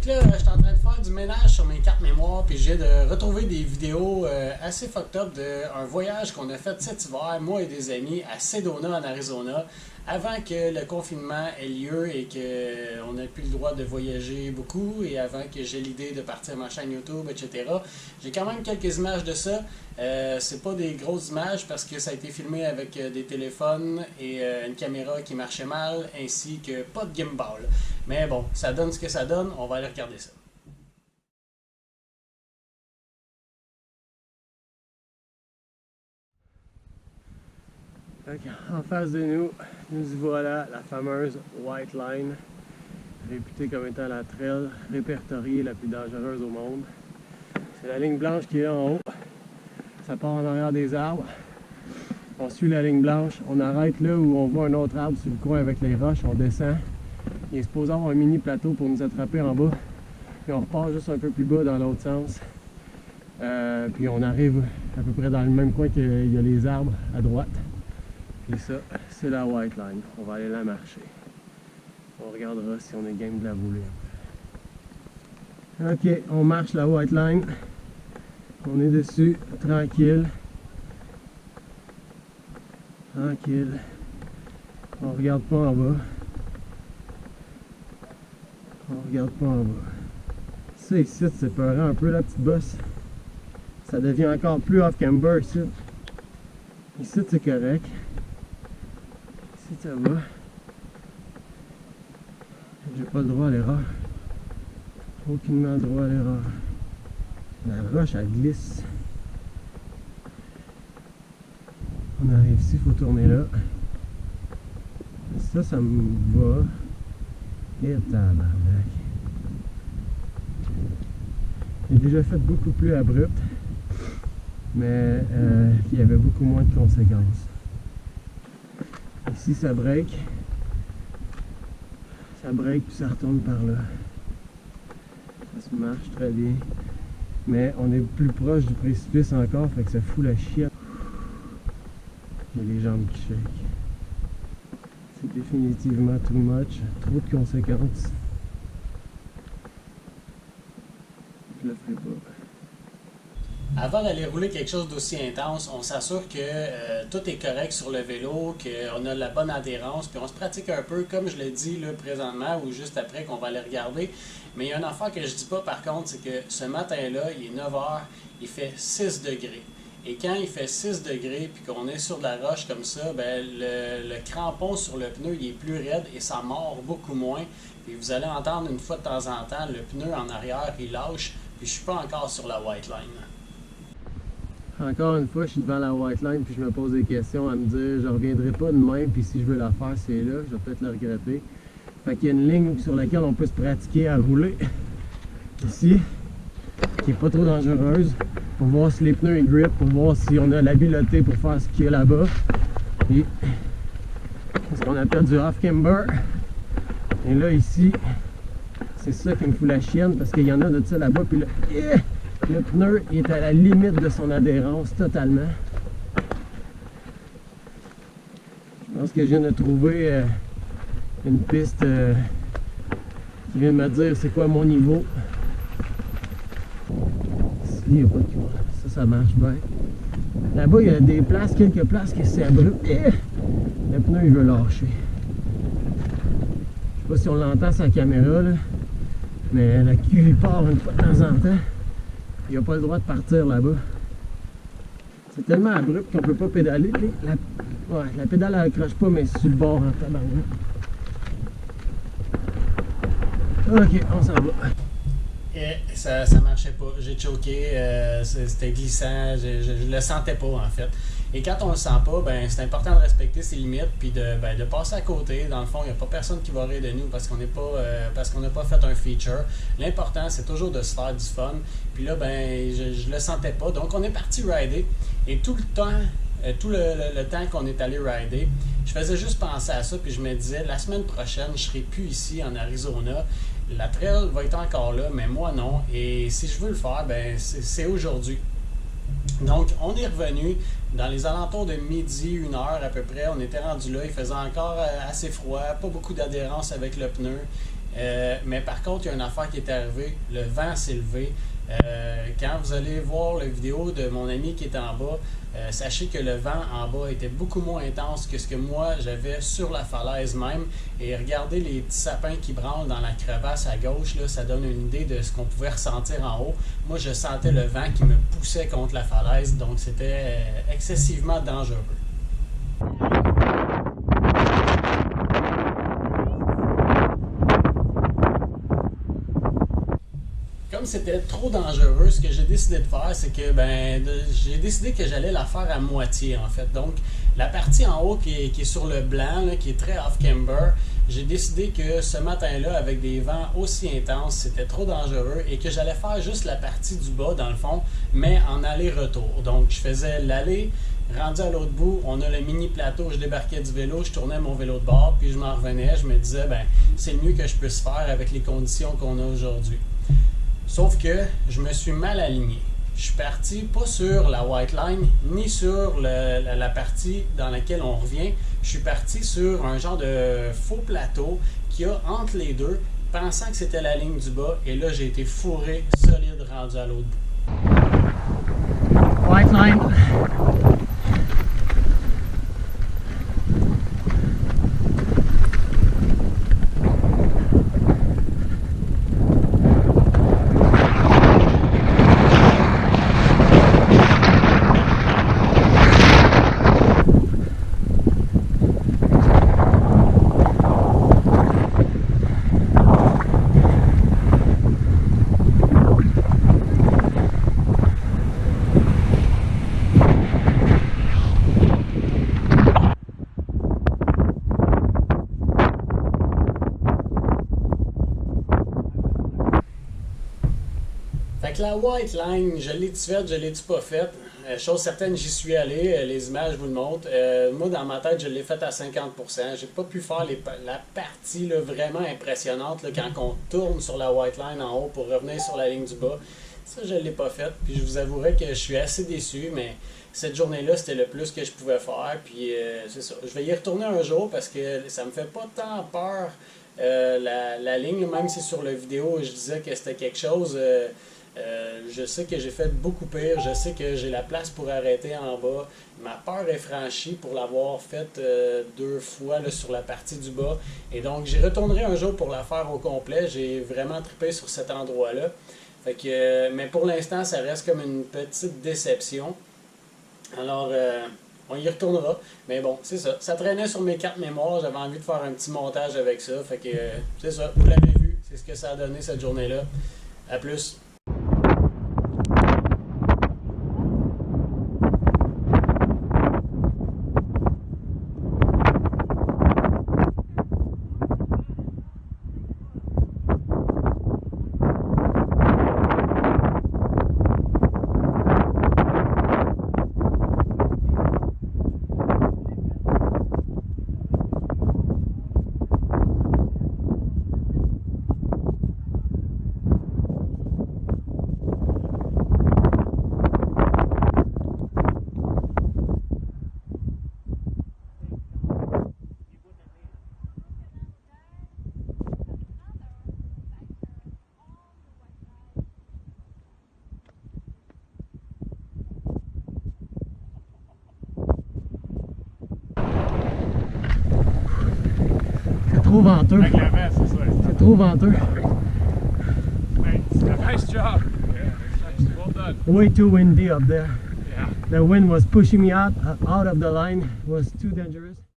que là, je suis en train de faire du ménage sur mes cartes mémoire, puis j'ai de retrouver des vidéos assez fucked up d'un voyage qu'on a fait cet hiver, moi et des amis, à Sedona, en Arizona, avant que le confinement ait lieu et qu'on n'ait plus le droit de voyager beaucoup, et avant que j'ai l'idée de partir ma chaîne YouTube, etc. J'ai quand même quelques images de ça. C'est pas des grosses images parce que ça a été filmé avec des téléphones et une caméra qui marchait mal, ainsi que pas de gimbal. Mais bon, ça donne ce que ça donne, on va aller regarder ça. En face de nous, nous y voilà, la fameuse White Line, réputée comme étant la trail répertoriée la plus dangereuse au monde. C'est la ligne blanche qui est là en haut. Ça part en arrière des arbres. On suit la ligne blanche, on arrête là où on voit un autre arbre sur le coin avec les roches, on descend. Il est supposé avoir un mini plateau pour nous attraper en bas. Puis on repart juste un peu plus bas dans l'autre sens. Puis on arrive à peu près dans le même coin qu'il y a les arbres à droite. Et ça, c'est la White Line. On va aller la marcher. On regardera si on est game de la rouler. Ok, on marche la White Line. On est dessus, tranquille. Tranquille. On regarde pas en bas. On regarde pas en bas. Ça ici, c'est peurant un peu la petite bosse. Ça devient encore plus off-camber ici. Ici, c'est correct. Ici, ça va. J'ai pas le droit à l'erreur. Aucunement le droit à l'erreur. La roche, elle glisse. On arrive ici, il faut tourner là. Ça me va. Et tabarnak. J'ai déjà fait beaucoup plus abrupt, mais il y avait beaucoup moins de conséquences. Ici, ça break. Ça break puis ça retourne par là. Ça se marche très bien. Mais on est plus proche du précipice encore, fait que ça fout la chienne. Il y a les jambes qui shake. C'est définitivement too much. Trop de conséquences. Je le ferai pas. Avant d'aller rouler quelque chose d'aussi intense, on s'assure que tout est correct sur le vélo, qu'on a la bonne adhérence, puis on se pratique un peu, comme je l'ai dit là, présentement ou juste après qu'on va aller regarder. Mais il y a une affaire que je dis pas par contre, c'est que ce matin-là, il est 9h, il fait 6 degrés. Et quand il fait 6 degrés puis qu'on est sur de la roche comme ça, ben, le crampon sur le pneu il est plus raide et ça mord beaucoup moins. Puis vous allez entendre une fois de temps en temps le pneu en arrière il lâche, puis je suis pas encore sur la White Line. Encore une fois, je suis devant la White Line puis je me pose des questions à me dire je reviendrai pas demain puis si je veux la faire c'est là, je vais peut-être le regretter. Fait qu'il y a une ligne sur laquelle on peut se pratiquer à rouler ici, qui est pas trop dangereuse, pour voir si les pneus ils grip, pour voir si on a l'habileté pour faire ce qu'il y a là-bas. Et ce qu'on appelle du off-camber. Et là ici, c'est ça qui me fout la chienne parce qu'il y en a de ça là-bas puis là, le pneu il est à la limite de son adhérence totalement. Je pense que je viens de trouver une piste qui vient de me dire c'est quoi mon niveau. Ici, il n'y a pas de courant. Ça marche bien. Là-bas, il y a des places, quelques places qui c'est abrupt. Le pneu, il veut lâcher. Je sais pas si on l'entend sur la caméra, là, mais la queue, il part une fois de temps en temps. Il n'a pas le droit de partir là-bas. C'est tellement abrupt qu'on ne peut pas pédaler. La pédale, elle accroche pas, mais sur le bord en tabarnak. Ok, on s'en va. Et ça marchait pas, j'ai choqué, c'était glissant, je le sentais pas en fait. Et quand on le sent pas, ben c'est important de respecter ses limites puis de passer à côté. Dans le fond, il n'y a pas personne qui va rire de nous parce qu'on n'est pas parce qu'on n'a pas fait un feature. L'important, c'est toujours de se faire du fun. Puis là, ben je le sentais pas. Donc on est parti rider. Et tout le temps qu'on est allé rider, je faisais juste penser à ça, puis je me disais, la semaine prochaine, je serai plus ici en Arizona. La trail va être encore là, mais moi non. Et si je veux le faire, ben c'est aujourd'hui. Donc, on est revenu dans les alentours de midi, 1h à peu près. On était rendu là, il faisait encore assez froid, pas beaucoup d'adhérence avec le pneu. Mais par contre, il y a une affaire qui est arrivée. Le vent s'est levé. Quand vous allez voir la vidéo de mon ami qui est en bas, sachez que le vent en bas était beaucoup moins intense que ce que moi j'avais sur la falaise même. Et regardez les petits sapins qui branlent dans la crevasse à gauche, là, ça donne une idée de ce qu'on pouvait ressentir en haut. Moi, je sentais le vent qui me poussait contre la falaise, donc c'était excessivement dangereux. Comme c'était trop dangereux, ce que j'ai décidé de faire, c'est que j'ai décidé que j'allais la faire à moitié en fait. Donc la partie en haut qui est sur le blanc, là, qui est très off-camber, j'ai décidé que ce matin-là, avec des vents aussi intenses, c'était trop dangereux et que j'allais faire juste la partie du bas dans le fond, mais en aller-retour. Donc je faisais l'aller, rendu à l'autre bout, on a le mini plateau, je débarquais du vélo, je tournais mon vélo de bord, puis je m'en revenais, je me disais, c'est le mieux que je puisse faire avec les conditions qu'on a aujourd'hui. Sauf que je me suis mal aligné. Je suis parti pas sur la white line, ni sur la partie dans laquelle on revient. Je suis parti sur un genre de faux plateau qui a entre les deux, pensant que c'était la ligne du bas. Et là, j'ai été fourré, solide, rendu à l'autre bout. White line. Fait que la white line, je l'ai-tu faite, je l'ai-tu pas faite? Chose certaine, j'y suis allé, les images vous le montrent. Moi, dans ma tête, je l'ai faite à 50%. J'ai pas pu faire la partie là, vraiment impressionnante là, quand on tourne sur la white line en haut pour revenir sur la ligne du bas. Ça, je l'ai pas faite. Puis je vous avouerai que je suis assez déçu, mais cette journée-là, c'était le plus que je pouvais faire. Puis c'est ça. Je vais y retourner un jour parce que ça me fait pas tant peur. La ligne, même si sur la vidéo, je disais que c'était quelque chose... je sais que j'ai fait beaucoup pire, je sais que j'ai la place pour arrêter en bas. Ma peur est franchie pour l'avoir faite 2 fois là, sur la partie du bas. Et donc, j'y retournerai un jour pour la faire au complet. J'ai vraiment trippé sur cet endroit-là. Fait que, mais pour l'instant, ça reste comme une petite déception. Alors, on y retournera. Mais bon, c'est ça. Ça traînait sur mes cartes mémoire. J'avais envie de faire un petit montage avec ça. Fait que, c'est ça. Vous l'avez vu. C'est ce que ça a donné cette journée-là. À plus. Trop venteux. Avec la veste, c'est ça. C'est trop venteux. Nice job. Yeah, well done. Way too windy up there. Yeah. The wind was pushing me out of the line. It was too dangerous.